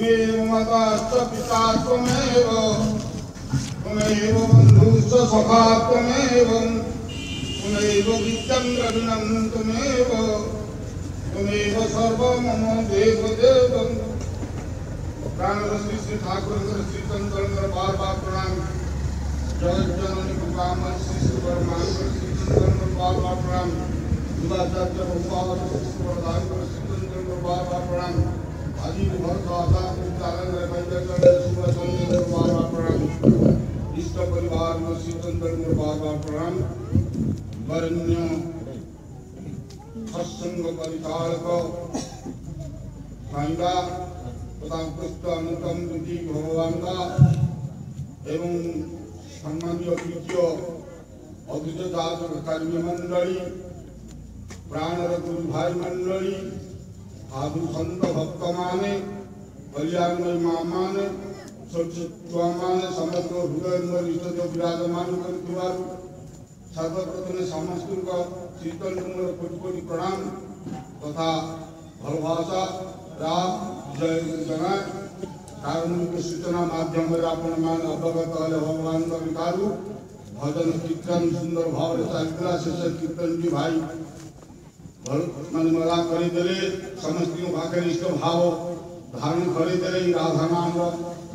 माता पिता त्वमेव त्वमेव बन्धुश्च सखा त्वमेव त्वमेव विद्यं द्रविणं त्वमेव त्वमेव सर्वं मम देवदेवं। प्राणर श्री श्री ठाकुर श्री चंद्र बार बार प्रणाम। जय जननी कृपाम श्री श्री परमान श्री चंद्र बार बार प्रणाम। दुराचार्य भगवान श्री प्रदान श्री चंद्र बार बार प्रणाम। आदि भर दाता चालन रे पंचचरण शुभ चंद्र बार बार प्रणाम। इष्ट परिवार में श्री चंद्र बार बार प्रणाम। वरण्य सत्संग परिचालक साईंगा तथा कृष्ण अनुतम दुति भगवान का एवं सम्मानीय पूज्य अद्वित जातक कर्मी मंडली प्राणर गुरु भाई मंडली साधु संत भक्त माने कल्याणमय माँ माने छुआ माने समग्र हृदय में विराजमान कर सर्वप्रथम समस्त शीतल कुमार कोटि कोटि प्रणाम तथा भलभाषा राम जय जना धार्मिक सूचना माध्यम आपण मान अवगत हेले भगवान विकारू भजन कीर्तन सुंदर भाव चलता शेष कीर्तन भी भाई भल मन मला करदेले समस्त पाखे इष्ट भाव धारण करदेले राधा नाम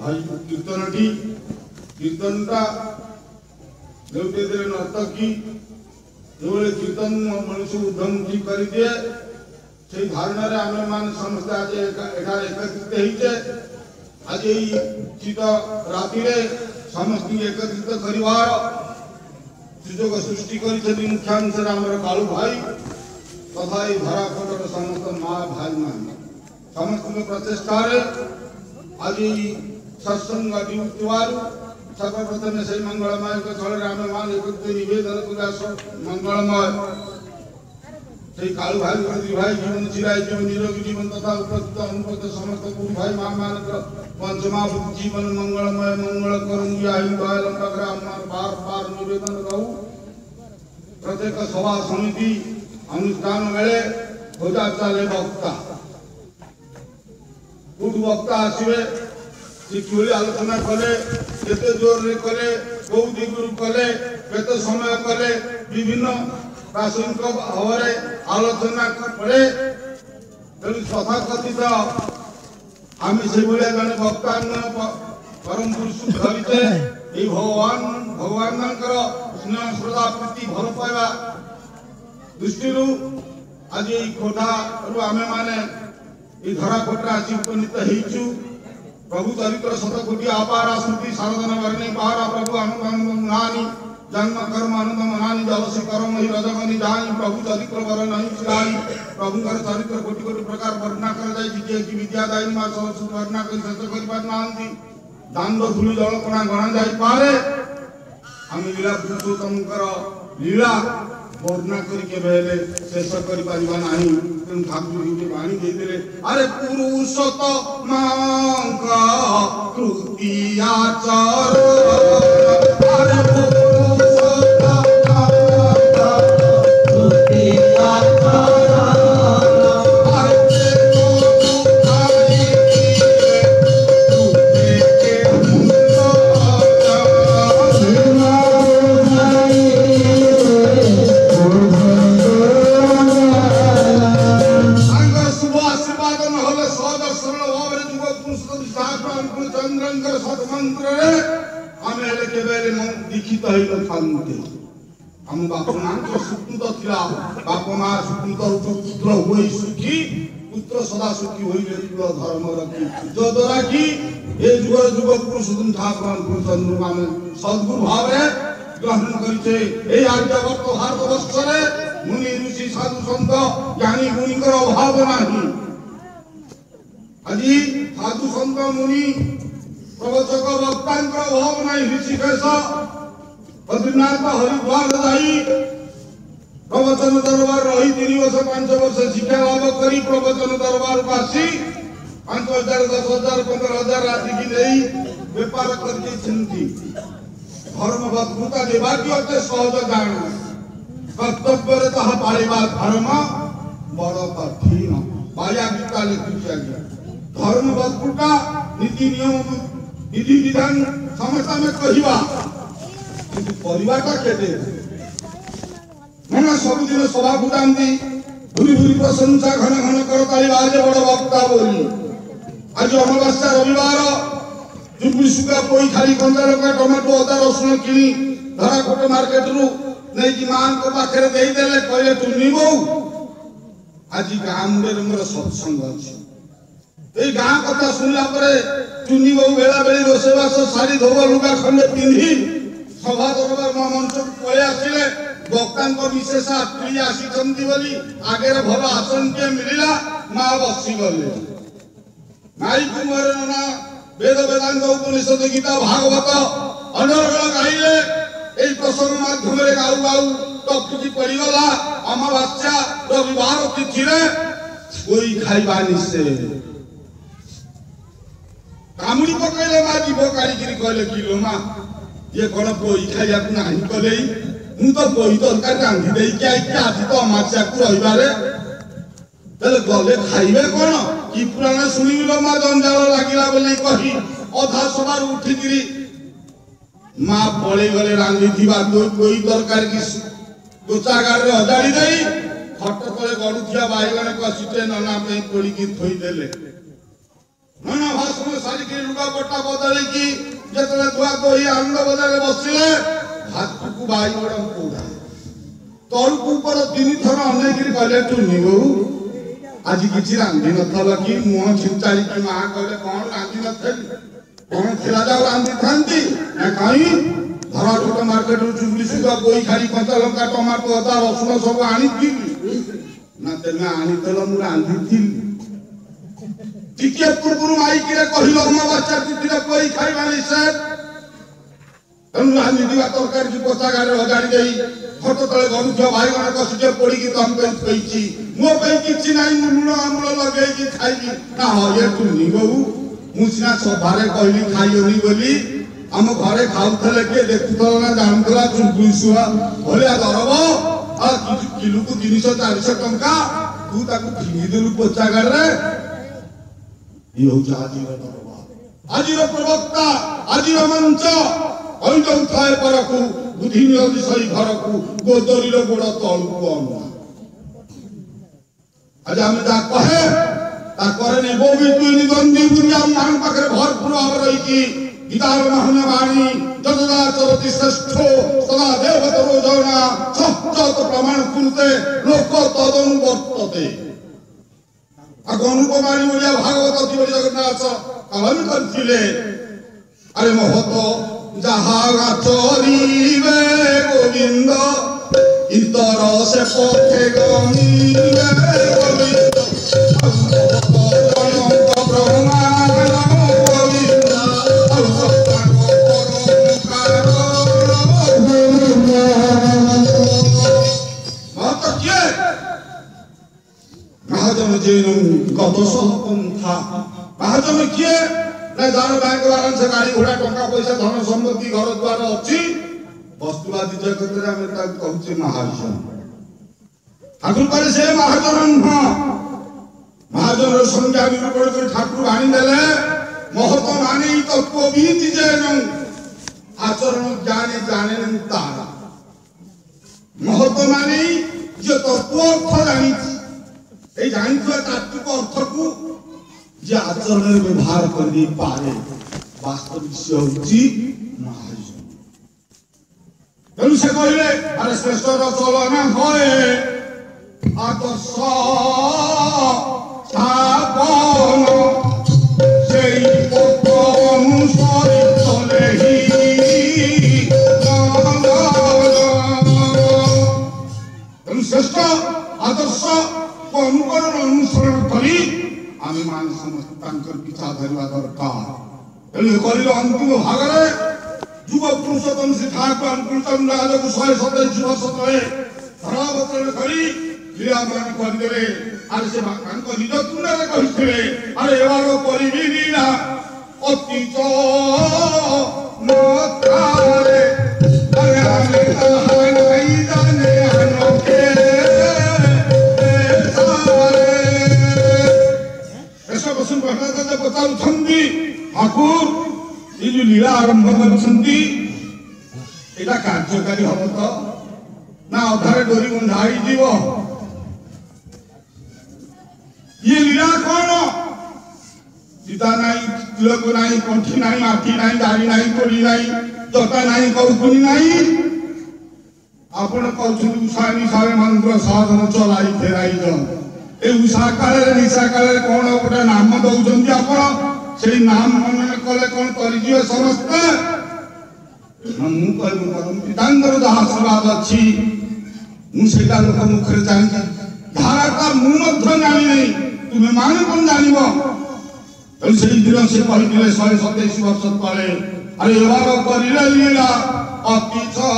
भाई कीर्तनटी कीर्तनटा देवते नर्तकी जो कीर्तन मनुष्य उद्यमुखी कर दिए से धारणा रे आमे मान समस्त आज एकत्रित आज शीत राति समस्त एकत्रित करिवार सुजोग सृष्टि करी मुख्यांश आमर कालू भाई तथा ये धराखंडर समस्त माँ भाई मान समस्त प्रचेषा आज सत्संग सर्वप्रथम से मंगलमय स्थल राम मान एक निवेदन मंगलमय से कालू भाई मंत्री भाई जीवन चिराय जीवन निरोगी जीवन तथा उपस्थित अनुपस्थित समस्त गुरु भाई माँ मान पंचमा जीवन मंगलमय मंगल करूंगी बार बार निवेदन कहू प्रत्येक सभा समिति अनुष्ठान बेले खोजा चले वक्ता कोट वक्ता आसवे से किभली आलोचना कले केते जोर रे कले कौ दिगुरु कले केते समय कले विभिन्न प्रासंगिक भावरे आलोचना पड़े तेणु तथा कथित आम से भाया जन वक्ता परम पुरुष धरीचे ये भगवान स्नेह श्रद्धा प्रीति भल पाइबा दृष्टि आज खोटा आम मैंने धरा कोटा आसी उपनीत होइचु प्रभु चरित्र शतकोटि अपार स्मृति सारदन वर्णी पारा प्रभु आनंद मनानी जन्म कर्म आनंद मनानी जलसी कर्म ही रजगनी जानी प्रभु चरित्र वर नहीं चिराई प्रभु चरित्र कोटि कोटि प्रकार वर्णना कर जाय जिते कि विद्यादायी मां सरस्वती वर्णना कर शेष कर पार नांती दांड धूलि जलपना गणा जाय पारे हम लीला पुरुषोत्तम लीला वर्णना करके बेले शेष कर पारिबा नाही तेणु ठाकुर जी वाणी देले अरे पुरुषोत्तम का कृतिया चर अरे पुरुषोत्तम का कृतिया चर हम बाप मां सुकृत थिला बाप मां सुकृत पुत्र होई सुखी पुत्र सदा सुखी होई कुल धर्म रखी जो द्वारा कि ए जुग जुग पुरुषोत्तम ठाकुर चंद्र मान सद्गुरु भाव ग्रहण करिछे ए आर्यवर्त भारतवर्ष रे मुनि ऋषि साधु संत ज्ञानी गुणीकर अभाव नाही আজি साधु संत मुनि प्रवचक वक्तांकर अभाव नाही ऋषिकेश बद्रीनाथ हरिद्वार जाई प्रवचन दरबार रही 3 वर्ष 5 वर्ष शिक्षा लाभ करी प्रवचन दरबार को आसी 5,000 10,000 15,000 राशि की नहीं व्यापार करके चिंती धर्म बदभूता देवाकी अते सहज जान कर्तव्य रे तहा पालिबा धर्म बड़ कठिन बाया गीता लिखी धर्म बदपुटा नीति नियम विधि विधान समस्त में कहवा कि परिवार केते मन सबुदिन सभा बुझाती भूरी भूरी प्रशंसा घन घन करताली बाजे बड़ वक्ता बोली आज अमावास्या रविवार चुपड़ी सुगा पोई खाली कंचा लंका टमाटो अदा रसुण किणी धरा कोटे मार्केट रु नहीं कि मां को पाखरे देई देले कहले टुनी बो आज गां मुंडे मोर सत्संग अछि ए गां कथा सुनला परे टुनी बो बेला बेली रोसेवास साड़ी धोब लुगा खंडे पिंधी सभा दरबार मंच पळे आसिले वक्ता को विशेष अतिथि आसी बोली आगे भल आसन के मिलला माँ बसी गले माई कुमार ना वेद वेदांत उपनिषद गीता भागवत अनर्गल गाइले এই প্রসঙ্গ মাধ্যমে গাউ গাউ টপকি পড়িগলা অমাবাস্যা রবিবার তিথিরে ওই খাইবা নিছে কামুড়ি পকাইলে মা জীব কারিগিরি কইলে কিলো মা ये कोन पोई खाइया को नाही कले मु तो पोई तरकारी रांधि देई के आज तो अमावास्या को रविबारे तले गले खाइबे कोन कि पुराना सुनिलो मा जंजाल लागिला बोली कही अधा सवार उठिगिरी मां पळे गले रांधि थिबा तो कोई तरकारी की गोचागार रे हजाड़ी देई खट तले गडुथिया बाईगण कसिते नना पे कोड़ी की थोई देले नना भाषण सारी के लुगा पट्टा बदली की जतले दुआ कोई आनंद बजारे बसिले हाथ को बाईगण पूरा तल ऊपर तीन थर अनेगिरी कहले टुनी बो आज किछि रांधि नथल कि मुह छिंचाली की मां कहले कोन रांधि नथल कोन खिला जाओ रांधि थांती ना कहीं धरा छोट मार्केट रु चुगली सुगा कोई खाली कंचा लंका टमाटो अदा रसुण सब आनी थी ना तेना आनी तल मु रांधि थी टिके पूर्व माई के कहिलो अमावास्या तिथिरे कोई खाइबा नै से रांधि दिवा तरकारी की पोचागार हजाड़ी देई खट तले गडुथिया बाईगण कसिते पड़ी की तम पे कहिछि मो पे किछि नै मुनुन आमुल लगेई की खाइबी ना हो ये टुनी बहु मुसिना सभारे कहली खाइयोनी बोली हम घरे खाउथले के देखुथल ना जानथला चुगुई सुआ भलिया दरब आ किलो को 300 400 टंका तू ताकू फिंगी देलु पोचागार रे ई हो आजीर दरब आजीर प्रवक्ता आजीर मंच ओइ जो थाए परकू बुद्धि नियति सही घरकू गोदरीर गोड़ तळकू अनु आज हम जा कहे ताकरे ने वो भी तू निगंदी दुनिया मान पाखरे भरपूर भाव रही की गीतार महान वाणी जगदा चरति श्रेष्ठो सदा देवतरो जना सत्य प्रमाण कुरुते लोक तदनु वर्तते अनुपमानी बोलिया भागवत की जगन्नाथ कलन करथिले अरे महतो जहा चरिबे गोविंद इतर से पथे गमीबे गोविंद महाजन जेनु गदसह पंथा महाजन किए ना जार बैंक वारन से गाड़ी घोड़ा टंका पैसा धन संपत्ति घर द्वार अछि वस्तुवादी जगत रे हम ता कहउचे महाजन ठाकुर करे से महाजन न महाजन रो संज्ञा निरूपण कर ठाकुर आनी देले महत माने तत्व बीति जेनु आचरण जाने जाने न तारा महत माने जे तत्व अर्थ जानी এই জানিଥିବା ତାତ୍ତ୍ୱିକ ଅର୍ଥକୁ ଯେ ଆଚରଣରେ ବ୍ୟବହାର କରି ପାରେ ବାସ୍ତବିକ ସେ ହେଉଛି ମହାଜନ ତେଣୁ ସେ କହିଲେ ଆରେ ଶ୍ରେଷ୍ଠର ଚଳନା ହଏ ଆଦର୍ଶ ସ୍ଥାପନ ସେଇ ପଥ ଅନୁସରି ଚଲେହି ତେଣୁ ଶ୍ରେଷ୍ଠ ଆଦର୍ଶ अनुकरण अनुसरण करी आमे मान समस्त तांकर पिछा धरवा दरकार एले करिलो अंतिम भागरे युग पुरुषोत्तम श्री ठाकुर अनुकूलचंद्र राजा को 127 वर्ष तले धरावतरण करी लीलामान कर देले आर से भगवान को निज तुंडरे कहिथिले अरे एवारो परिबी लीला अति चो नतारे अरे आमे कहाय नहीं जाने अनोखे लीला आरंभ करछंती एटा कार्यकारी हब तो ना अधारे डोरी बंधाई जीव ये लीला कौन सीता नहीं तिलक नहीं कंठी नहीं आखि नहीं दाढ़ी नहीं तोड़ी नहीं जटा नहीं कौपुनी नहीं आपण कहउछन उषा निशारे मंत्र साधन चलाई फेराई ज ए उषा काले निशा काले कौन गोटे नाम दउछंती आपण से नाम मन कले कौन करि दियो समस्त मु कहबो परम पितांगर जहा आशीर्वाद अछि मु सेटा लोक मुखरे जानि धाराटा मु मध्य जानि नहीं तुमे मान कोन जानिबो तल से दिन से कहले 127 वर्ष तले अरे एवार करिले लीला अति छ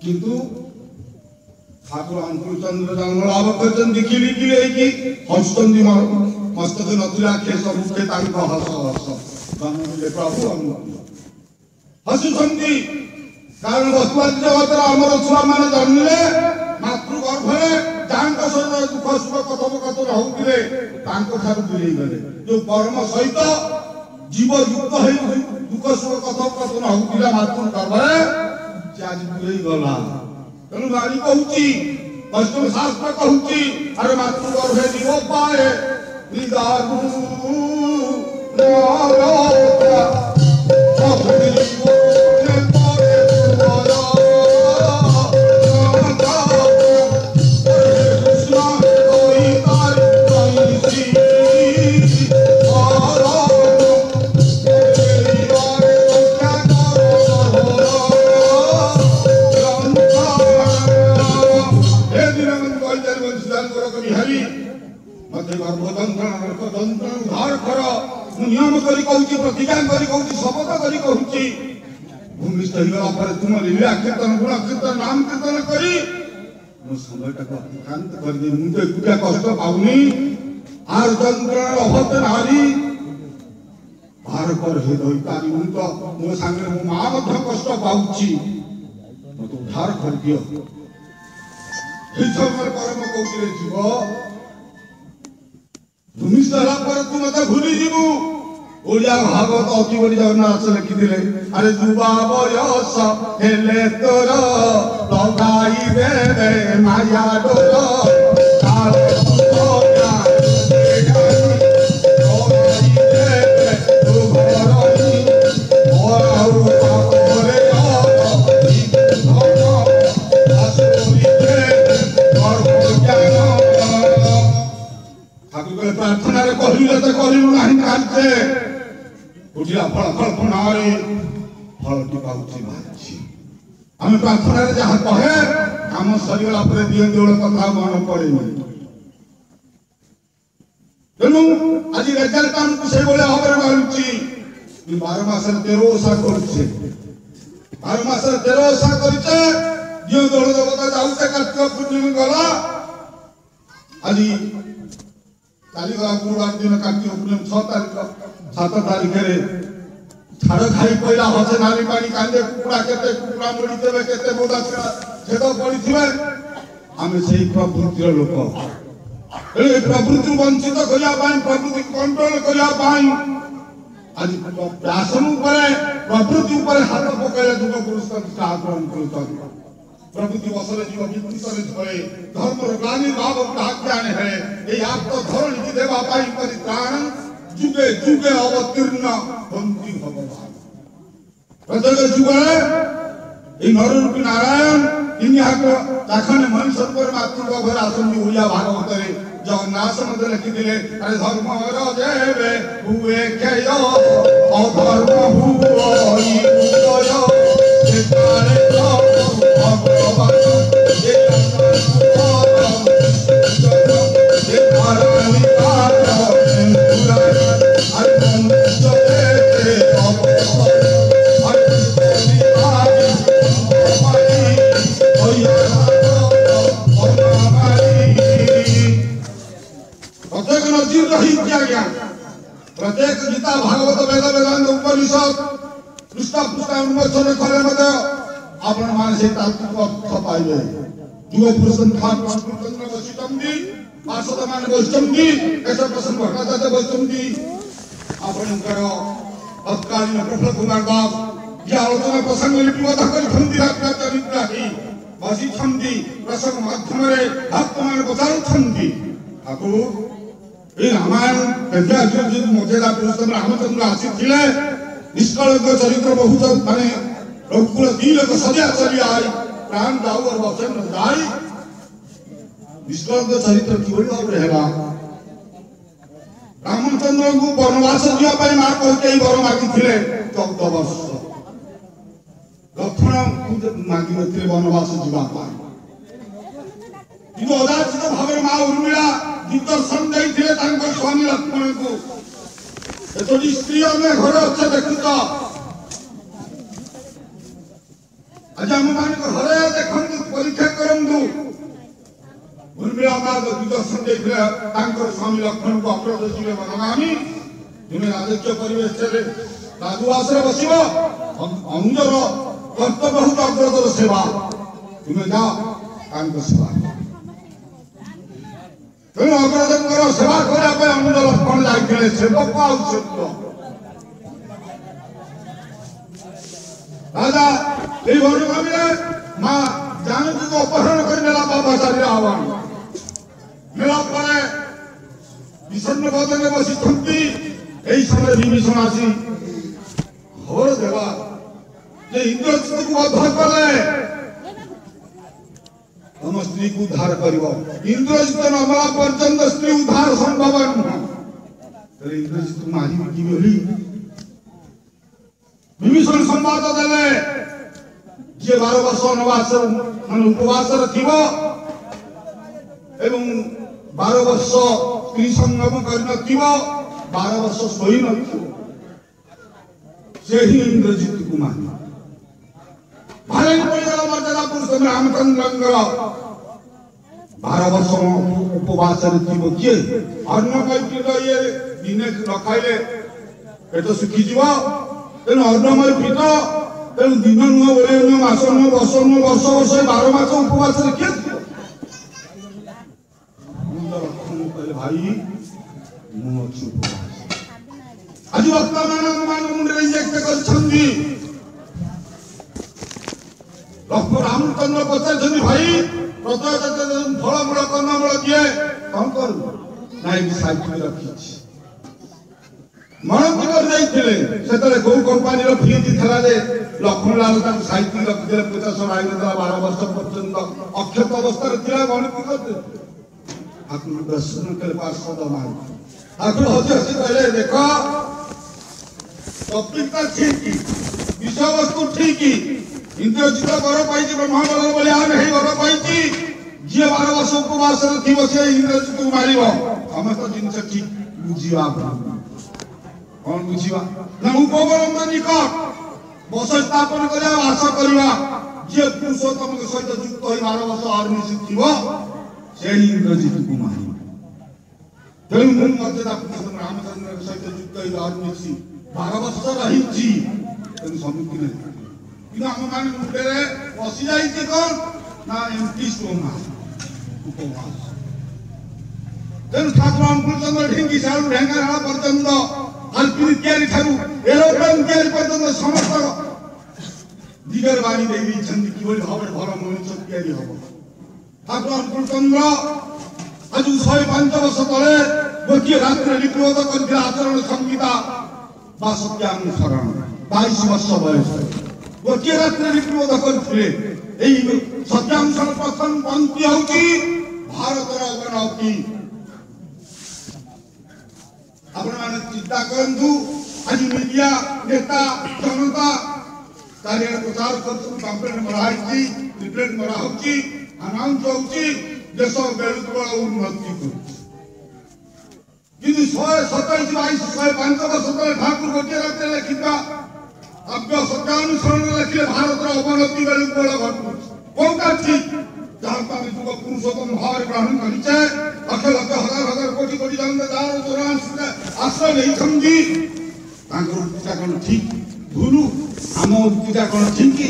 किंतु ठाकुर अंकुचंद्र जन्म लाभ करछन दिखिली कि हस्तंदी मस्तक नथिला केश मुखे तांको हस हस जन्मले प्रभु हसुचंदी कारण वस्तुवादी जगत अमर छुआ माने जन्मले मातृ गर्भरे जांको सहित दुख सुख कथोपकथन होउतिले तांको ठाकुर दूरेई गले जो परम सहित जीव युक्त है दुख सुख कथोपकथन होउतिला मातृ गर्भरे आज दूरेई गला तेणु नारी कहूची वैष्णव शास्त्र कहूची अरे मातृ गर्भे जीव पाए निदारू नियम करी कहूची प्रतिज्ञा करी कहूची शपथ करी कहूची भूमिस्थ होगा पर तुम लीला कीर्तन गुण कीर्तन नाम कीर्तन करी मो समयटा को अतिक्रांत कर दे मुझे गुटा कष्ट पाउनी आर जंत्रणा अभत नारी भार कर हे दई तारी मु तो मो संगे मो मां मध्य कष्ट पाउची मो तो उद्धार कर दियो हे समय परम कहूची जीव भूमिस्थ होला पर तू मते भूली जीवु ओलिया भागवत अति बड़ी जगन्नाथ लिखिथिले अरे जुबा बयस हेले तोर लगाई दे माया डोर काल सोया लगाई दे तू घरई और पापरे आसुरी दे और ज्ञान ठाकुर प्रार्थना रे कहलिले त कहलिलु नाही काजे उठिला फल कल्पना रे फलटी पाउछि भाछि आमे प्रार्थना रे जहा कहे काम सरिगला परे दियन देउळ कथा मन पड़ेनी तेनु आज रिजल्ट हमकु से बोले हबरे मारुछि 12 मास 13 ओसा करछे 12 मास 13 ओसा करछे जो दल देवता जाऊे कार्तिक पूर्णिमा गला आज काली गला गुरुवार दिन कार्तिक पूर्णिमा 6 तारीख 7 तारीख छाड़ खाई पड़ा हसे नाली पानी कांदे कुकुड़ा केते कुकुड़ा मुड़ी देवे केते बोदा छेद पड़ी थिबे आमे सेही प्रवृत्तिर लोक ए प्रवृत्ति वंचित करिया पाई प्रवृत्ति कंट्रोल करिया पाई आज शासन ऊपर प्रवृत्ति ऊपर हाथ पकाइले दुख पुरुष का आक्रमण करत प्रवृत्ति वसले जीव विकृतरे धरे धर्म ग्लानि भाव ताज्ञाने है ए आप तो धरण की देवा पाई परित्राण जुगे जुगे अवतीर्ण बंदी भगवान प्रत्येक जुगे এই নররূপী নারায়ণ তিনি হাকে তাখানে মনুষ্য পরমাত্মা ঘর আসন ওড়িয়া ভাগবতরে জগন্নাথ মধ্যে লিখি দিলে আরে ধর্মর দেবে হুয়ে কেয় অধর্ম হুই উদয় সেতারে ভগবান যে যে ধারণি কাজ পুরাণ আর মনুষ্যতে অবসর प्रत्येक गीता भागवत वेद वेदांत उपनिषद पृष्ठ पृष्ठ उन्मोचन करे मते आपण मानसे तात्विक अर्थ पाइबे युग पुरुषन खान चंद्र वशिष्ठमदी पार्षद मान वशिष्ठमदी ऐसा प्रसन्न भट्टाचार्य वशिष्ठमदी आपणकर तत्कालीन प्रफुल्ल कुमार दास या आलोचना प्रसंग लिपिबद्ध करि खंडी राष्ट्रचारित्राही वशिष्ठमदी प्रसंग माध्यम रे भक्त मान बचाउछंदी आकु ए रामायण केते मजेदार पुरुष रामचंद्र आसी निष्कलंक चरित्र बहुत माने रघुकुल तीलक सजा चली आई प्राण दाऊ और वचन दाई निष्कलंक चरित्र किबोली भाबरे हेला रामचंद्र को वनवास दिया पाई मां कहके वर मागी थिले 14 वर्ष लक्ष्मण मागी नथिले वनवास जीवा पाई किंतु अदाचित भाबरे मां उर्मिला दिग्दर्शन देइथिले तांकर स्वामी लक्ष्मण को एतोडी स्त्री में घर अच्छे देखुत आज हम मान को घरे देखंतु परीक्षा करंतु उर्मिला मार्ग दिग्दर्शन देइथिले तांकर स्वामी लक्ष्मण को अग्रज जीवे मनगामी तुमे राजकीय परिवेश रे राजवास रे बसिबो अंजर कर्तव्य बहुत अग्रजर सेवा तुमे जा तांकर सेवा तेणु अग्रजंकर सेवा करने अनुज लक्ष्मण जाइए सेवक आवश्यक राजा ये वनभूमि मां जानकी को अपहरण करने बाबाचार्य रावण मेला पर विषण बदन बसी यही समय विभीषण आसी घोर देवा जे इंद्रजित को वध कले हम स्त्री को उद्धार करिवो इंद्रजित नमला पर्यंत स्त्री उद्धार संभव नुह इंद्रजित मारी की बोली विभीषण संवाद देले जे 12 वर्ष वनवास मन उपवास थिबो एवं 12 वर्ष स्त्री संगम करन थिबो 12 वर्ष सोई न से ही इंद्रजित को मारी भारे पड़गला मर्यादा पुरुष रामचंद्र 12 वर्ष उपवास थिबो किए अन्न खाइले ये दिने न खाइले पेट सुखी जीव तेणु अन्नमय पीठ तेणु दिन नुह बोले नुह मास नुह वर्ष नुह वर्ष वर्ष 12 मास उपवास किए भाई मु अच्छी आज वर्तमान मान मुंडे इंजेक्ट करछंदी लक्ष्मण रामचंद्र पचार भाई प्रत्येक फलमूल कन्नमूल दिए कौन कर नाई साइकिल रखी मन कर गौ कंपानी फ्रिज था लक्ष्मण लाल साइकिल रखिदे 50 12 वर्ष पर्यंत अक्षत अवस्था था मन कर दर्शन कर पार्षद मान आखिर हसी हसी कहले देख टॉपिक ठीक विषय वस्तु ठीक इंद्रजित वर पाई ब्रह्मांड बोले आम हे वर पाई जी 12 वर्ष उपवास थी से इंद्रजित को मार समस्त जिन ठीक बुझा कौन बुझा ना उपबलंब निकट बस स्थापन करवा वास करवा जे पुरुषोत्तम सहित युक्त हो 12 वर्ष अग्निशी थी से इंद्रजित को मारी तेणु मुझे मर्यादा पुरुषोत्तम रामचंद्र सहित युक्त हो अग्निशी 12 वर्ष रही सम्मुखीन कि आम मान मुंडे पशि जाइए कौन ना एमटी स्टोमा उपवास तेणु ठाकुर अनुकूलचंद्र ढिंगी साल ढेंगानाल पर्यंत अल्पिन तैयारी ठारू एरोप्लेन तैयारी पर्यंत समस्त दिगर बाणी देवी छंदी किभଳି भाବରେ ଭଲ ମଣିଷ ତିଆରି ହେବ ଠାକୁର ଅନୁକୂଳଚନ୍ଦ୍ର ଆଜି 105 ବର୍ଷ ତଳେ ଗୋଟିଏ ରାତ୍ରିରେ ଲିପିବଦ୍ଧ କରିଥିଲା ଆଚରଣ ସଂହିତା ବା ସତ୍ୟାନୁସରଣ 22 ବର୍ଷ ବୟସରେ ଗୋଟିଏ ରାତ୍ରିରେ ଲିପିବଦ୍ଧ କରିଥିଲେ ଏହି ସତ୍ୟାନୁସରଣ ପ୍ରଥମ ପନ୍ଥୀ ହେଉଛି ଭାରତର ଅବନତି ଆପଣମାନେ ଚିନ୍ତା କରନ୍ତୁ ଆଜି ମିଡିଆ ନେତା ଜନତା चारियाडे प्रचार कंप्लेट मराई रिप्लेट मरा अनाउंस होची देश बेलुतबल उन्नति किंतु 127 22 105 वर्ष तले ठाकुर गोटे रात लिखा अव्य सत्यानुसरण लिखिले भारत अवनति बेलुतबल घटू कोटा ठीक जहाँ युग पुरुषोत्तम भाव ग्रहण करिचे लक्ष लक्ष हजार हजार कोटी कोटी जन आश्रय नहीं कौन ठीक भूलू आम पूजा कौन ठीक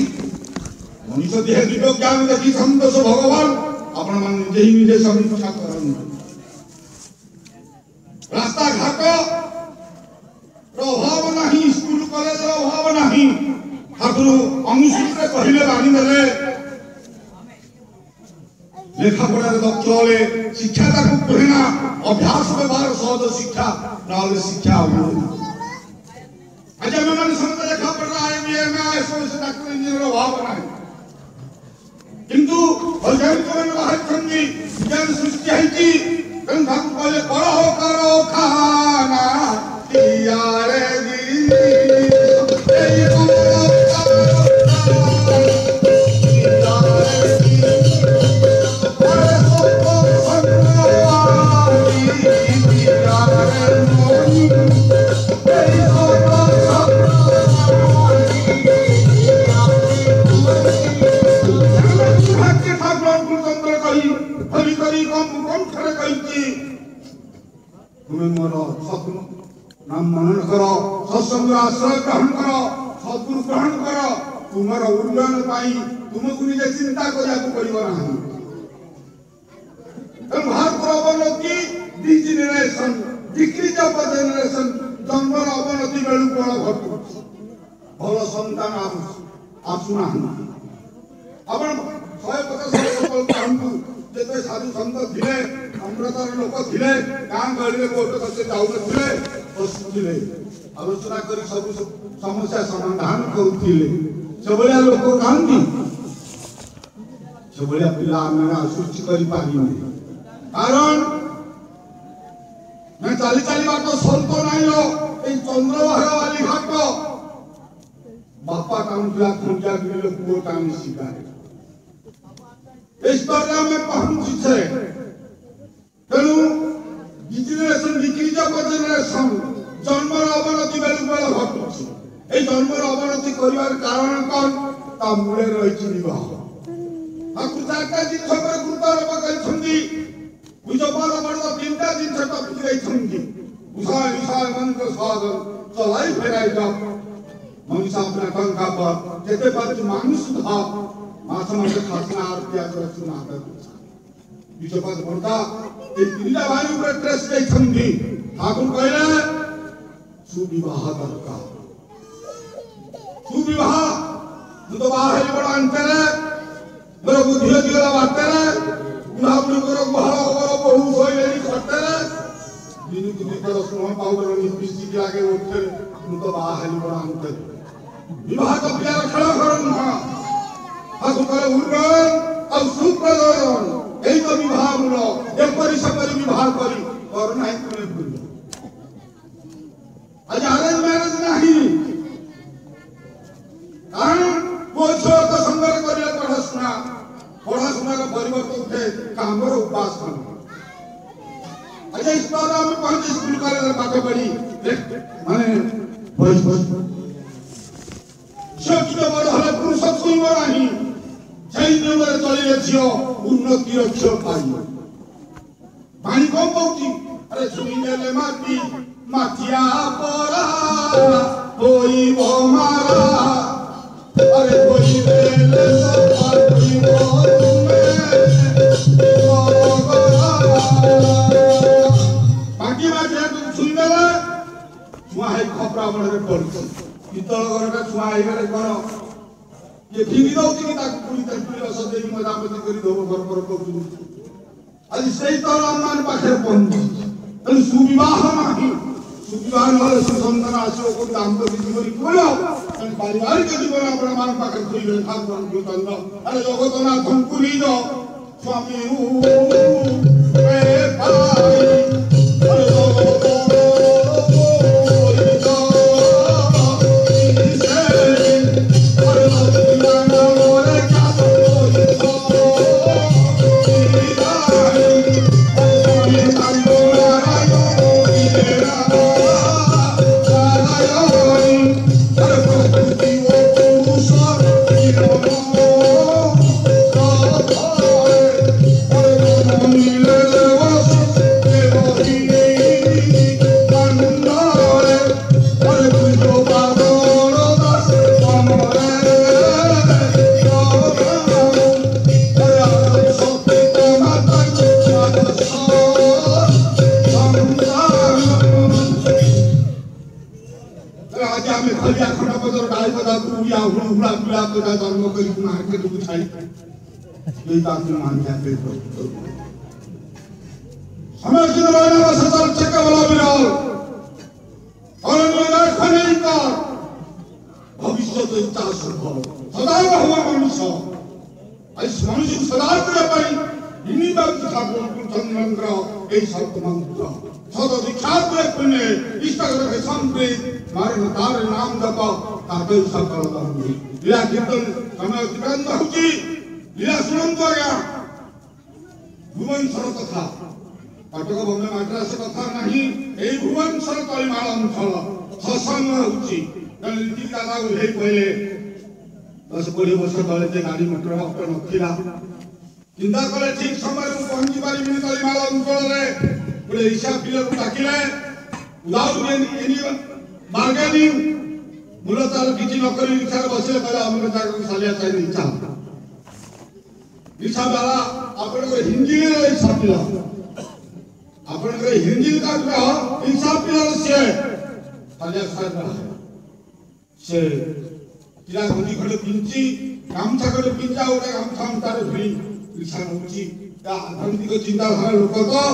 मनुष्य देह दिव्य ज्ञान देखी संतोष भगवान आपण मान निजे ही निजे समीक्षा करन रास्ता घाट अभाव नहीं स्कूल कॉलेज अभाव नहीं ठाकुर अनुसूचित कहले बाणी देले लेखा पढ़ा दक्ष होले शिक्षा ताकू कहना अभ्यास व्यवहार सहज शिक्षा नाले शिक्षा हो आज आम मैंने समझ लेखा पढ़ रहा है एम डॉक्टर इंजीनियर अभाव नहीं किंतु वैज्ञानिक मैंने बाहर समझी विज्ञान सृष्टि है ठाकुर कहले करो करो खाना यारे तुम्हें मोर सत्गुरु नाम मनन कर सत्संग आश्रय ग्रहण कर सद्गुरु ग्रहण कर तुम्हारा उन्नयन पाई तुमको निजे चिंता करिया पड़ो ना भारत अवनति दी जेनेरेशन डिक्रीज ऑफ जेनेरेशन जन्मर अवनति बेलू बड़ घटू भल संतान आसुना अपन 150 वर्ष कहूँ जिते साधु संत थे अमृतर लोक थे गाँ गहली कोर्ट कचेरी जाऊे बसुले आलोचना कर सब समस्या समाधान करुले से भाया लोक कहीं से भाया पिला सृष्टि कर कारण मैं चली चली बाट सल्प नहीं चंद्रभागा वाली घाट बापा टाणुला खुंजा गिरे पुओ टाणी शिकारे में पहुंची तेणु जेनेरेशन डिक्रीज ऑफ जेनेरेशन जन्मर अवनति बेलू बेल घटू जन्मर अवनति कर कारण कौन ता मूले रही विवाह ठाकुर 4टा जिन गुरुत्वारोप कर पूजपाद मर्द 3टा जिन टपिक उषा विषय मंत्र साधन चलाई फेराई मनुष्य अपना टंका पर जेते पार्टी मानुष भाव माछ मांस खासना और प्याज रसुन आदि विजयपाद मर्दा ए तीनटा वायु पर ट्रेस गई ठाकुर कहले सुविवाह दरकार सुविवाह तो बाहर बड़ा अंतर मेरा बुद्धि दिला बातेरे बुढ़ा बुढ़ी को बहरा और बहु सोइलेनी खटरे दिन दिन पर सुन पाउडर नि पिसी लागे उठे तो बाहर बड़ा अंतर विवाह का प्यार खड़ा करन ठाकुर उन्नयन और सुप्रजोयन यही तो विवाह मूल एपरी सपरी विवाह करी और नहीं तुम्हें भूल आज अरेंज मैरेज नहीं कारण वो छोर तो संगर करिया पढ़ा सुना का परिवर्तन उठे कामर उपास करना अच्छा इस बार हम पहुंच स्कूल कॉलेज पाठ पढ़ी माने बस शिक्षित बड़ हले पुरुष सुई नहीं ଯୁଗରେ ଚଳିଲେ ଝିଅ ଉନ୍ନତିର କ୍ଷୀର ପାଇବ। ପାଣି କଣ କହୁଛି? ଆରେ ଶୁଣିଦେଲେ ମାଟି ମାଠିଆ ପରା ହୋଇବ ମାରା। ଆରେ ହୋଇଦେଲେ ସଫାଟିବ ତୁମେ ବାକି ମାଠିଆ ଛୁଇଁଦେଲେ ଛୁଆ ହେଇ ଖପରା ବଳରେ ପଡୁଛି। ପିତଳ ଘରଟା ଛୁଆ ହେଇଗଲେ କଣ ये फिंगी दउची कि ताकू पुरी तंतुरी रस देई मजामती करी दो घर पर कहउची। आज सही तरह मान पाखे पहुंची अनि सुविवाह नाही सुविवाह नहले सुसंतान आसो को दाम तो जीवन कोलो अनि पारिवारिक जीवन आपण मान पाखे खोइले ठाकुर जोतन अरे जगतनाथ धनपुरी जो स्वामी ए पाई अरे जन्म करी मार्केट को छाई यही बात में मान जाते तो समझ के रहना सचल चक्क वाला विराल और मेरा खने का भविष्य तो इतना संभव सदैव हुआ मनुष्य इस मनुष्य सदा करे पाई इन्हीं बात की ठाकुर कुल मंत्र ए शब्द मंत्र सदा विख्यात पुण्य इष्ट के संप्रे मारे तार नाम जप ताते सकल होई लीला कीर्तन समय अतिक्रांत होची लीला सुनंत आज्ञा भुवन सर कथा पाठक बंधु माद्रास कथा नहीं ए भुवन सर तलिमाळ अंचल सत्संग होची नीति दादा हे कहले 10-20 वर्ष तले जे गाड़ी मोटर ऑटो नथिला चिंता कले ठीक समय पहुंची पारिबिनी तलिमाळ अंचल रे गोटे रिक्शा पिलर को डाकिले उदाउ एनी बार्गेनिंग मूलतः किसी नौकरी रिक्शा बसले कहले हमर जागा को सालिया चाहिए रिक्शा वाला आपण को हिंदी रे रिक्शा पिला आपण को हिंदी का रिक्शा पिला से सालिया सालिया से तिला गुडी खडे पिंची गामछा खडे पिंचा ओटे गामछा तारे भई रिक्शा होची त्या आधुनिक चिंताधारा लोक तो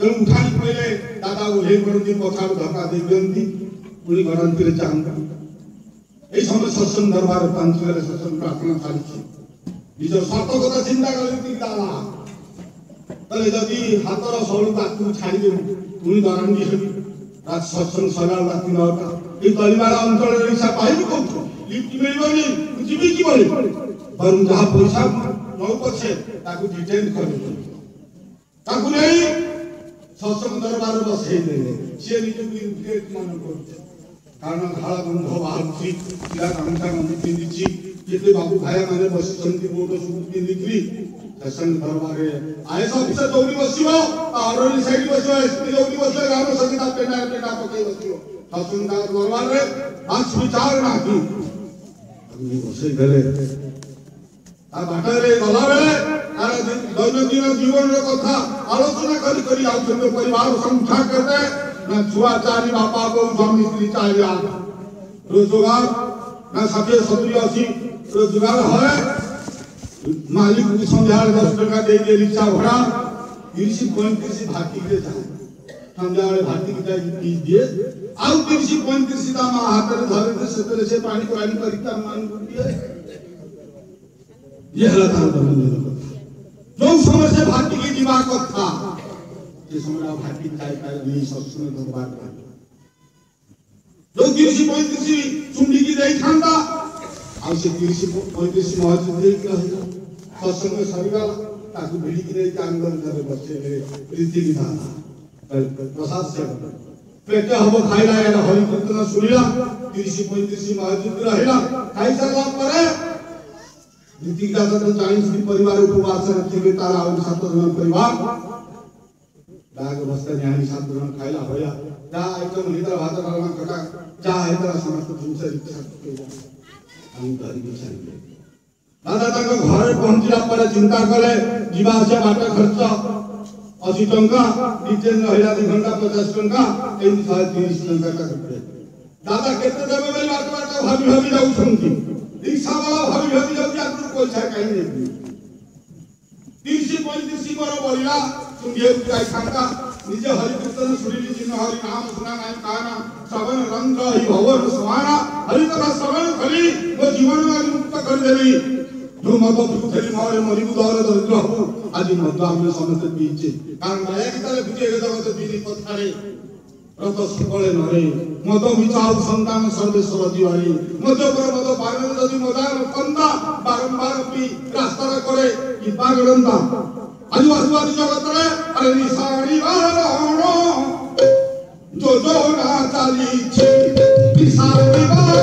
तेणु उठाई पहिले दादा को हे करती पछाड़ धक्का दे दियंती पुणी गणंती रे चाहंता এই সময় সৎসঙ্গ দরবার পাঞ্চলে সৎসঙ্গ প্রার্থনা চালিছে নিজের স্বার্থ কথা চিন্তা করতে দাদা তাহলে যদি হাতর সরু তাকু ছাড়ি দেব পুনি দরাঙ্গি হেবি রাত সৎসঙ্গ সরাল রাতি 9টা এই তলিমাଳ অঞ্চলের রিক্সা পাইবি কোথু লিফট মিলবনি জিবি কি বলি বরং যাহা পয়সা নৌ পছে তাকু ডিটেন করে তাকু নেই সৎসঙ্গ দরবার বসাই দেবে সে নিজেকে ইনফ্লুয়েন্স মনে করছে कारण घाला गंध बाहरची तिला गामछा गंध पिंदिची जिथे बाबू भाया माने बसचंती बोट सुट पिंदिकली सत्संग दरबारे आयस ऑफिसर दौड़ी बसियो आरोली साइड बसियो एसपी दौड़ी बसियो गाम संगीता पेटा पकई बसियो सत्संग दरबार रे आज विचार नाही अग्नि बसई गले आ बाटारे गला बेले आर दैनंदिन जीवन रो कथा आलोचना करी आउछन परिवार संख्या करते ना छुआ चारी बापा को स्वामी स्त्री चाहिए रोजगार ना 60-70-80 रोजगार है मालिक को संध्या 10 टका दे दे रिक्शा भाड़ा 30-35 भाटी के जाए संध्या भाटी के जाए दिए आउ 30-35 दाम हाथ रे धरे से पानी करिता मान दिए ये हला था जो समय से भाटी की जीवा कथा ये समय भाटी चाय नहीं सत्संग दरबार जो 30-35 सुंडी की देई थांदा आ से 30-35 महजिद देई कहला सत्संग सरिगा ताकू भिड़ी की देई अंदर धरे बच्चे रीति विधान प्रसाद से पेट हबो खाइला या हरि कीर्तन सुनिला 30-35 महजिद रहिला खाई सारा परे जीती जाता तो 40 परिवार उपवास थे तारा और 7 जन परिवार दाग बस्ता न्याय 7 जन खाइला भया जा एकदम हितर भात डालमा खटा जा हितर समस्त जिनिस इच्छा हम धरि बिचारी दादा तक घरे पहुंचला पर चिंता करे जीवा से बाट खर्च 80 टंका नीचे रहिला 2 घंटा 50 टंका 330 टंका का रुपये दादा केते देबे बेली बात भाभी भाभी जाऊ छंती रिक्शा वाला भाभी भाभी जाऊ या पैसा कहीं नहीं 30-35 पर बोलिला तुम ये जाई खांका निजे हरि कीर्तन सुनिली जिन हरि नाम सुना नाम काना सबन रंग ही भवर सुहाना हरि कथा सबन खली वो जीवन में मुक्त कर देली जो मत पुथली मारे मरि बुदारे दरिद्र हो आज मत हम समस्त पीछे कारण एक तरह बुझे जगत बीनी पथारे रत सकले नरे मद विचार संतान सर्वेश्वर दिवाली मद पर मद पागल जदि मदार कंदा बारंबार पी रास्ता करे कि पागलंदा आदिवासी जगत रे अरे निसारी वाला जो जो ना चाली छे निसारी वाला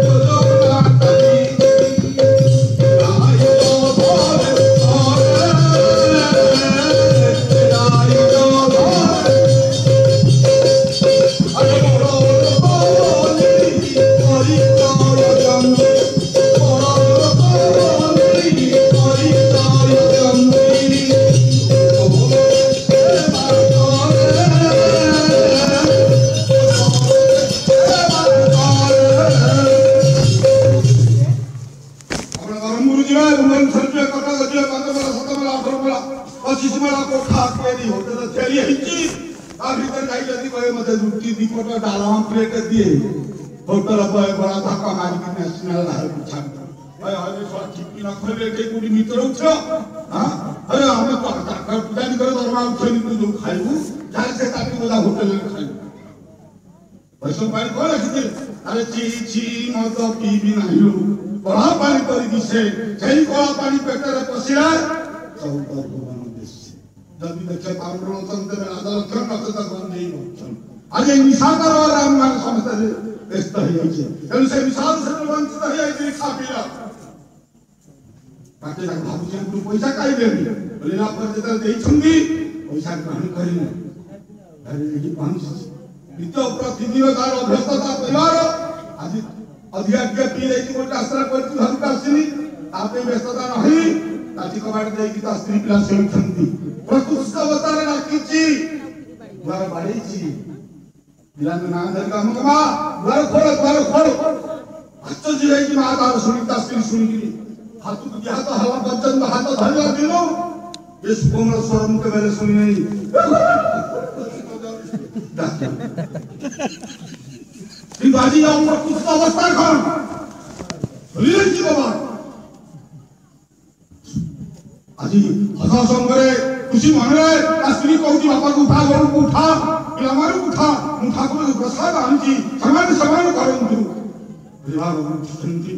जो जो ना चाली राय जो भोले राय जो भोले अरे मोरो बोली हरि तारा जंगी मोरो बोली हरि तारा जंगी दीपटा डालवा प्लेट दिए होटल पर बड़ा धक्का मार के नेशनल हाईवे छाड़ भाई हाईवे सो ठीक ना खोले के कोडी मित्र उठो हां अरे हमें तो धक्का पुजानी करे दरमा उठनी तू जो खाइबू जान से ताकि बोला होटल में खाइबू पैसा पाई कोला किते अरे ची ची मत पीबी नाही बड़ा पानी करी दिसे जई कोला पानी पेट रे पसिला सब भगवान देश जब देखे पारो तंत्र में आदर करना तो बंद नहीं आज निशाकर और राम मान समझते व्यस्त ही है तेणु से विशाल से वंचित है ये खापिला काटे तक भाबु जे तू पैसा काई देबी बोले ना पर जेता देई छंदी पैसा ग्रहण करिन अरे ये पांच बितो प्रतिदिन तार अभ्यस्तता परिवार आज अधिक के पी लेकी मोटा आश्रय करती हम कासिनी आपे व्यस्तता नहीं ताची कबाड़ देई की ता स्त्री पिला से छंदी प्रकृष्ट अवतार राखीची द्वार बाड़ीची दिलाने ना अंदर का मगमा द्वार खोल आश्चर्य है कि माता सुनीता स्त्री सुनी हाथ की हाथ हवा बच्चन हाथ धरला दिलो इस कोमल स्वर मुख मेरे सुनी नहीं इन बाजी या उम्र कुछ अवस्था कौन बोलिए जी बाबा आजी हसा संगरे खुशी मन रे स्त्री कहती बापा को उठा घर को उठा पिलामार उठा मुठा को प्रसाद आंची समान करंतु परिवार उठंती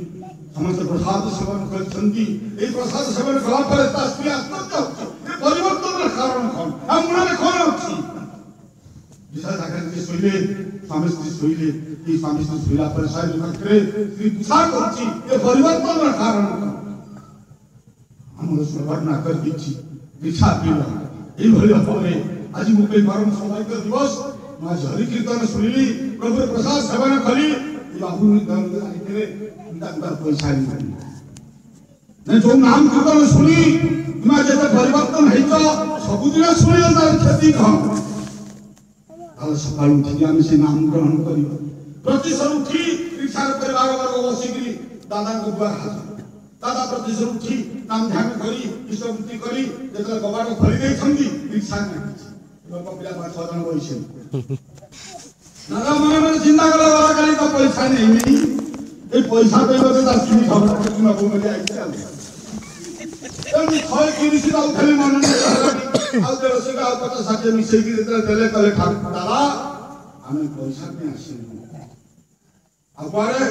समस्त प्रसाद सेवन करछंती ए प्रसाद सेवन कला पर ता स्त्री आत्महत्या ए परिवर्तन रे कारण कोन हमरा रे कोन अछि विशा जाकर के सोइले स्वामी स्त्री सोइले ए स्वामी स्त्री सोइला पर साइड करे स्त्री विचार करछि ए परिवर्तन रे कारण कोन हमरा सर्वना कर दिछि विचार पिला ए भले होरे आज मुके परम सौभाग्य दिवस मां हरि कीर्तन सुनिली प्रभु प्रसाद सेवन कली बाबू ने दम आइते अंदर पैसा नहीं ने जो नाम कीर्तन सुनी मां जते परिवर्तन है तो सब दिन सुनिल तार क्षति कम आल सकाळ उठी हम से नाम ग्रहण करियो प्रतिशत उठी विचार परिवार वर्ग बसिकरी दादा को द्वार हाथ दादा प्रतिशत उठी नाम ध्यान करी ईश्वरमुक्ति करी जते कबाड़ खोली दे छंदी इच्छा नहीं लोग पिला 5 जन बइछे दादा मन चिंता कला वाला काली तो पैसा नहीं ए पैसा देबे तो दासी खबर कितना घुमले आइছে तनी खय किनिसी दाउ खाली मन आ तेरे से का 50-60 मिसे की देले कले ठाकुर दादा हमें पैसा नहीं आसी अपारे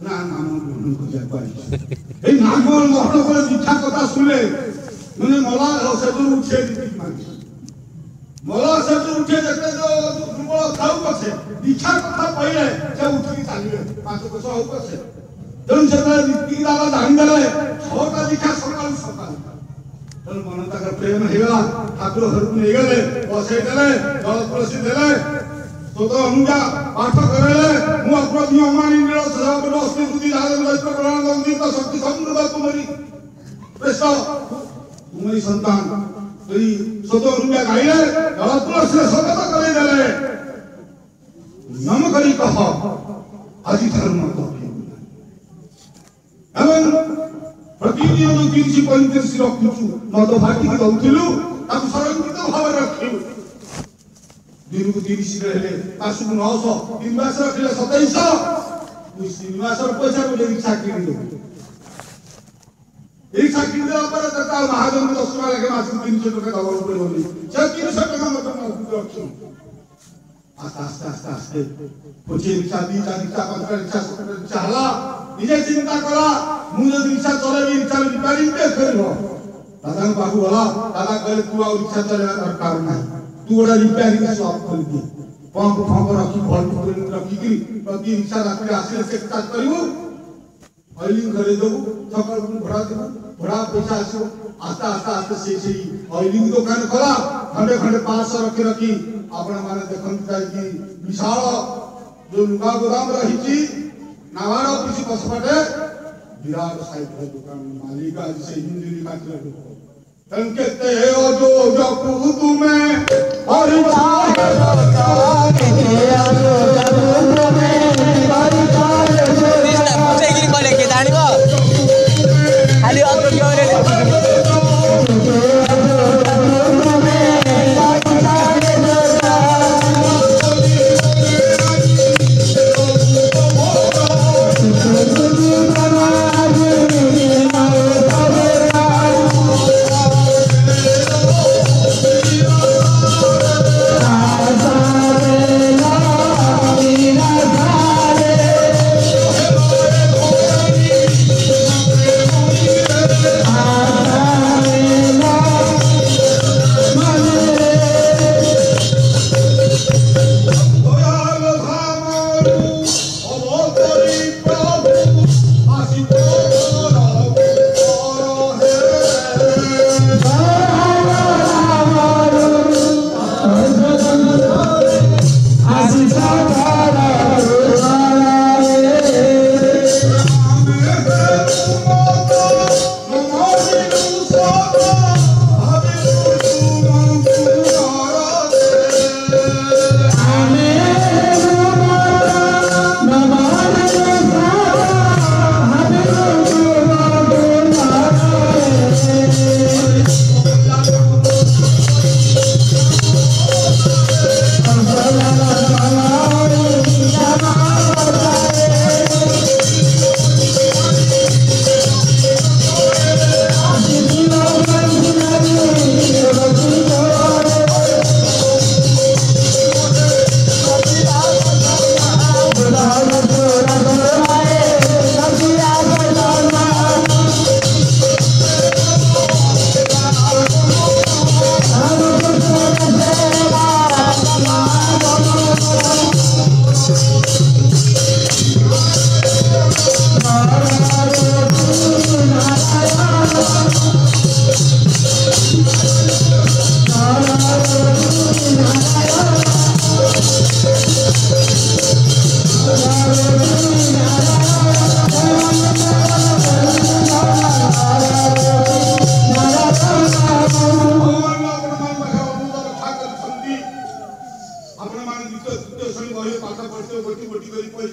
ना नाम ग्रहण को जा पाई ए नाम ग्रहण करे मिठा कथा सुने मने मला से तो उठे दी मांगी मला से तो उठे जते जो दुर्बल खाऊ पछे दीक्षा कथा पहिले जे उठकी चालिए 5 पैसा हो पछे ତେଣୁ ସେତେବେଳେ ରୀତିକି ଦାଦା ଜାଣିଦେଲେ 6ଟା ଦୀକ୍ଷା ସକାଳୁ ସକାଳୁ ତେଣୁ ମନ ତାଙ୍କର ପ୍ରେମ ହେଇଗଲା ଠାକୁର ଘରକୁ ନେଇଗଲେ ବସେଇ ଦେଲେ ଜଳ ତୁଳସୀ ଦେଲେ ସ୍ତୋତ୍ର ଅନୁଜା ପାଠ କରାଇଲେ ମୁଁ ଅପ୍ରତି ଅମାନି ନୀଳ ସେବାପରି ଅସ୍ତି ବୃଦ୍ଧି ଜାଗତ ପ୍ରାଣ ଦନ୍ଦିତ ଶକ୍ତି ସମୃଦ୍ଧ ତୁମରି ଶ୍ରେଷ୍ଠ ତୁମରି ସନ୍ତାନ এই শত অনুজা গাইলে জল তুলসীরে স্বাগত করে দেলে নম করি কহ আজি ধর্ম এবং প্রতিদিন जो 335 রক্ষুଛୁ মদ ভাটিକି ଦଉଥିଲୁ ତାକୁ ସଂରକ୍ଷିତ ଭାବରେ ରଖିବୁ ଦିନକୁ 30 ହେଲେ ମାସକୁ 900 3 ମାସ ରଖିଲେ 2700 3 ମାସର ପଇସା ଗୋଟେ ରିକ୍ସା କିଣିଦେବୁ एक साइकिल दे ऊपर तक महाजन को 10 टका लगे मासକୁ 300 टका दबाव पड़े से 300 टका मत रखो आस्ते आस्ते आस्ते पछे रिक्शा 2 4 रिक्शा 5 रिक्शा 7 रिक्शा हला निजे चिंता करा मु जो रिक्शा चलेबी रिक्शा रिपेयरिंग के करबो दादा बाबू वाला दादा कहले तू आ रिक्शा चलेबा दरकार नाही तू ओडा रिपेयरिंग शॉप खोल दे पंप पंप रखी भोल्ट रखी की प्रति रिक्शा रात में आसे से चार्ज करिवो ऑयलिंग करे दो सकाळ को भरा देबो भरा पैसा आसो आस्ते आस्ते आस्ते से ऑयलिंग दुकान खोला खंडे खंडे 500 रखी आपण माने देखन जाई कि विशाल जो लुगा गोदाम रही नावाड़ ऑफिस पछपटे विराट साइड दुकान मालिक आज से हिंदी काटले संकेत है ओ जो जपू तुम्हें और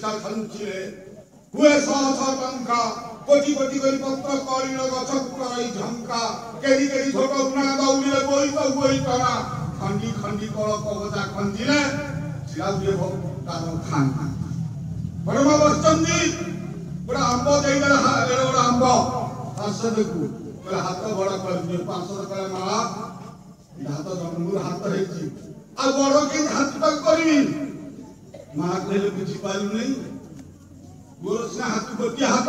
चाहे कोटी कोटी कोई पत्र कलिन गछ कुटराई झंका केरी केरी छोट गुना दौड़िले बोई तो बोई तना खंडी खंडी कल कवजा खंजिले सिराउले भो तारो खान बरमा बसचंदी बड़ा आंबो देइले एड़ा आंबो आसदकु बड़ा हाथ बड़ा कर दियो 500 टका माला हाथ जमूर हाथ हेची आ बड़ के हाथ तक करी मा कहले किछि पालु नहीं गोरसना हाथ गोटी हाथ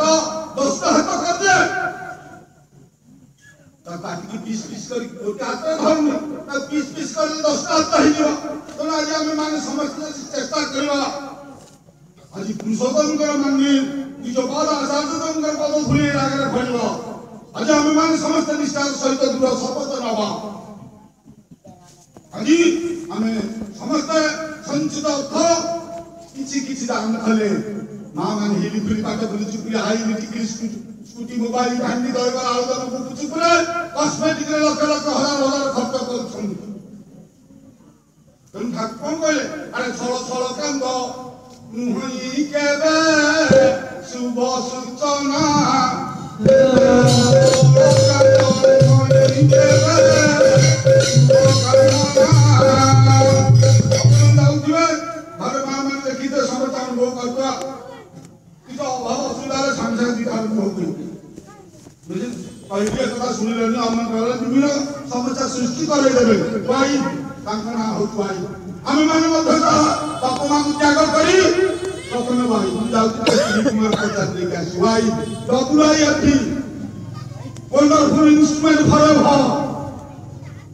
10 हाथ कर दे ता काटी की पीस पीस करी गोटी हाथ धरनी ता पीस पीस कर 10 हाथ ही जो तो आज हम माने समस्त चेष्टा करबा आज पुरुषोत्तम कर मंदिर निज पद आचार्य पद धूली आगे फल आज आम मैंने समस्त निष्ठार सहित दृढ़ शपथ नवा आज आम समस्त संचित अर्थ किसी दान कले माँ मैंने हिली फुली पाठ बुली चुपी हाई टिकरी स्कूटी मोबाइल भांडी दहीबर आलुदम गुपु चुपुरे कस्मेटिक लक्ष लक्ष हजार हजार खर्च कर कौन कहले अरे छल छल कांद नुहई केबे शुभ सूचना देखिए समस्या अनुभव करता किसी अभाव असुविधा सांसारिक पहले कथा शुणिले विभिन्न समस्या सृष्टि करदेवे वाई ना हो आम मैंने बापा माँ को त्याग कर प्रथम भाई कुमार पचार आस वाई डबुलाई अभी वंडरफुल इंस्ट्रूमेंट फॉर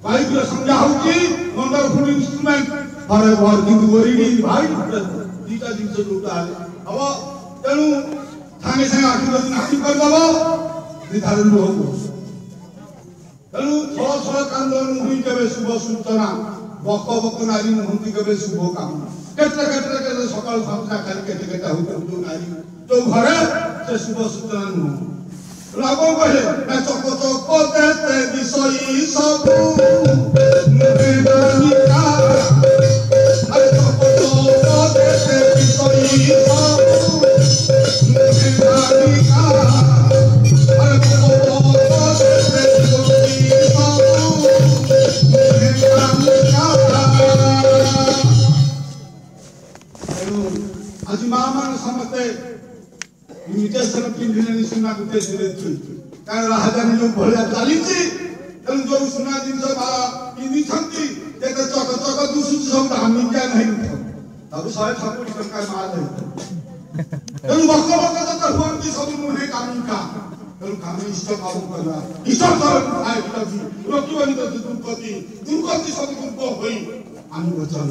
बाइक संज्ञा होची वंडरफुल इंस्ट्रूमेंट फॉर एवर किंतु ओरिजिन भाई दीटा जिनस जोटा हम तेणु सागे सागे आशीर्वाद हासिल करदब निर्धारण हो तेणु छल छल कांद नुही केबे शुभ सूचना बक बक नारी नुहति केबे शुभ काम केते सकाल संध्या खाली केते होते नारी जो घरे से शुभ सूचना नुह लागो कहे ना चक चक देते विषयी सब नुहे नानिका अरे चक चक देते विषयी सब नुहे नानिका अरे चक चक देते विषयी सब नुहे नानिका आज माँ मान समझते इमिटेशन पिंधने सुना गुटे धीरे कारण राजधानी जो भलिया चली तेणु जो सुना जिन पिंधि चक चक दुसु सब धामिका नहीं तब 150 टंका माल तेणु बक बक तो हुआ सब नुहे कामिका तेणु काम इष्ट काम करना इष्ट रोकनी तो दुर्गति सब दुर्ग हुई आम बचल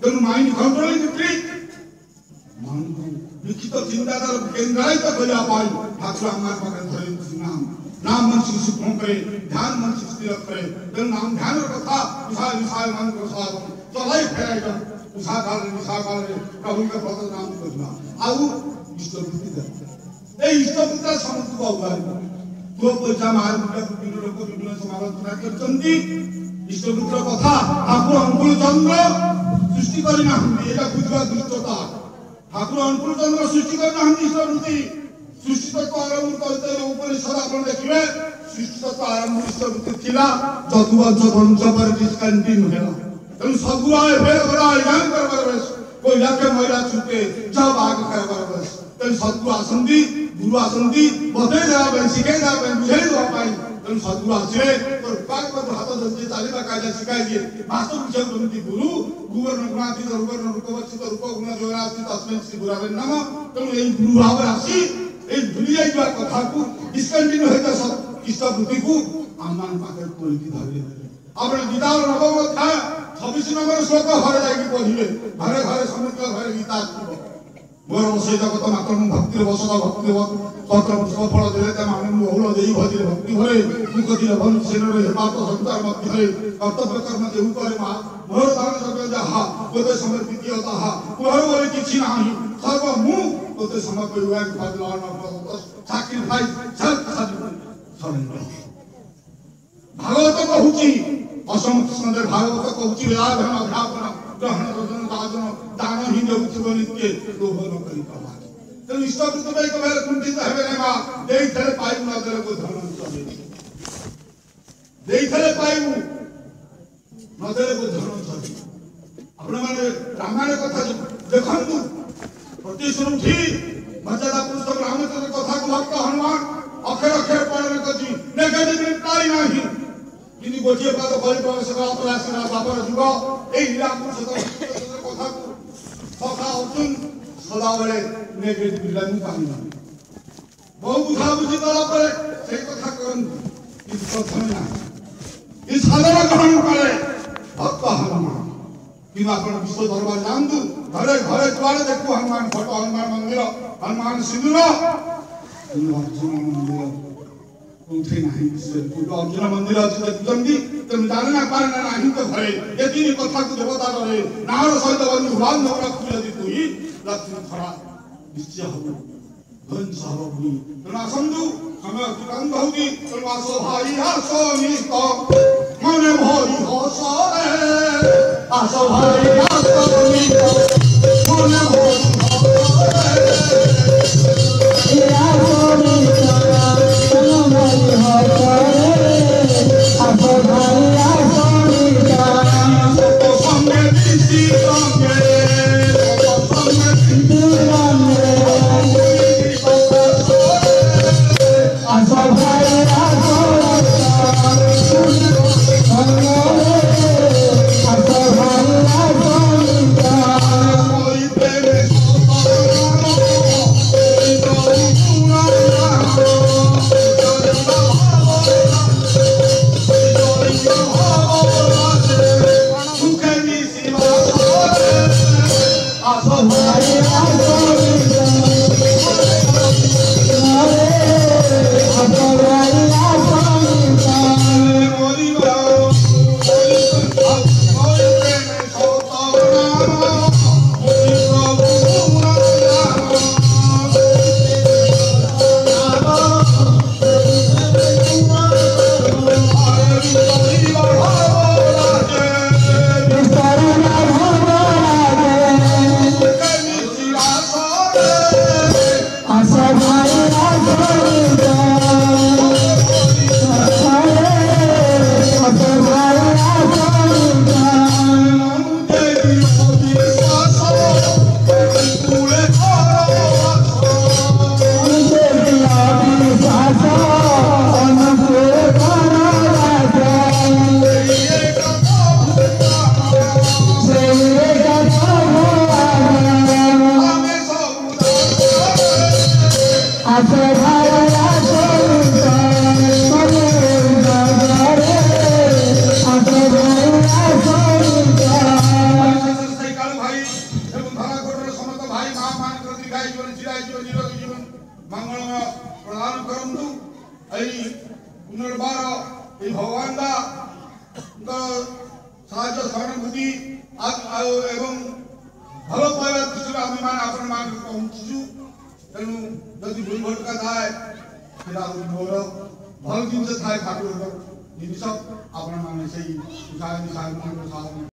तेणु माइंड कंट्रोलिंग ट्रिक लिखित चिंताधार केन्द्रायित करने ठाकुर आम पाखे नाम नाम मन शिशु करे ध्यान मन स्थिर करे तेणु नाम ध्यान कथा उषा निशा मान चलाई फेर उषा काल निशा काल प्रभु के पद नाम करना आउ इष्टवृत्ति इष्टवृत्ति समस्त अवगाह जो पैसा मार विभिन्न लोक विभिन्न समालोचना करते इष्टवृत्तिर कथा ठाकुर अनुकूल चंद्र सृष्टि करना बुझा दुष्टता ठाकुर अनुकूल चंद्र सृष्टि करना इष्टवृत्ति सृष्टि तत्व आरंभ करते उपनिषद आप देखिए सृष्टि तत्व आरंभ इष्टवृत्ति थिला चतुर्थ वंश पर डिस्कंटिन्यू है तेणु सबुराय भेद बराय ज्ञान करबार बस कोई लाके महिला छुटे जब आग करबार बस तेणु सद्गुरु आसंदी गुरु आसंदी बते देबा शिखाई देबा बुझाई देबा पाई तेणु सद्गुरु आसे तो पाक पर हाथ धरते चलिबा कायदा शिखाई दिए वास्तव विषय प्रति गुरु गुरुवर्ण गुणातीत गुरुवर्ण रूपवचित रूप गुण जोरातीत तस्मै श्री गुरुवे नमः तेणु एई गुरु भाव राशि ए दुनिया की कथा को डिस्कंटिन्यू होता सब इष्टवृत्ति को आमान पाकर कोई की धरे आपने गीता और नवम अध्याय 26 नंबर श्लोक घरे जाके पढ़िले घरे घरे समस्त घरे गीता मोर बसई जगत मात्र भक्ति बसदा भक्ति पत्र पुष्प फल देले त मानन बहुल देई भजिले भक्ति भरे मुख दिले भन सेनरे हेपात संसार मध्य हरे कर्तव्य कर्म देउ करे मा मोर दान जग जहा कोते समर्पित ताहा मोर बोले किछि नाही सर्व मु कोते समर्पित हुआ भगवान सैक्रिफाइस सेल्फ सरेंडर भागवत कहूची असमत संदे भागवत कहूची आधन अध्यापन ग्रहण रजन दान दान ही देउथिबो नित्य लोभ न करी पावा तेणु इष्टवृत्ति पाई कबेर कुंठित हेबे नेमा देई थले पाइबु न देले को धन चले देई थले पाइबु न देले को धन चले आपण माने रामायण कथा देखंतु प्रतिश्रुति मर्यादा पुरुषोत्तम रामचंद्र कथा को भक्त हनुमान अक्षर अक्षर पालन करछि नेगेटिव काई नाही किनि गोटिए पाद कली प्रवेश करा प्रयासना बापर जुग एई लीला पुरुषोत्तम कथा को सखा अर्जुन सदा बेले नेगेटिव लीला पानी बहु बुझा बुझी कला परे से कथा करन इ प्रथम ना इ साधारण ग्रहण करे भक्त हनुमान कि विश्व दरबार जानतु घरे घरे जुआड़े देखु हनुमान फोटो हनुमान मंदिर हनुमान सिंदूर अर्जुन मंदिर उठे ना अर्जुन मंदिर अच्छी देखुंत तेज जाने ना पारे ना तो घरे ये कथा को देवता करे नार सहित बंधु बांधव रखु यदि तुई लक्ष्मी खरा निश्चय हम ध्वंस हम भूमि तेना संधु समय अतिक्रांत होगी तेना आस भाई आस निस्त मन भरी हस आस भाई आस निस्त मन भरी मंगलमय प्रदान करंतु पुनर्बार भगवान साहाय्य सहानुभूति एवं भल पाइबा दृष्टि आम मैंने पहुँचु तेणु जदि भूल भटका थाए मोर भल जिन थाए ठाकुर जिन आप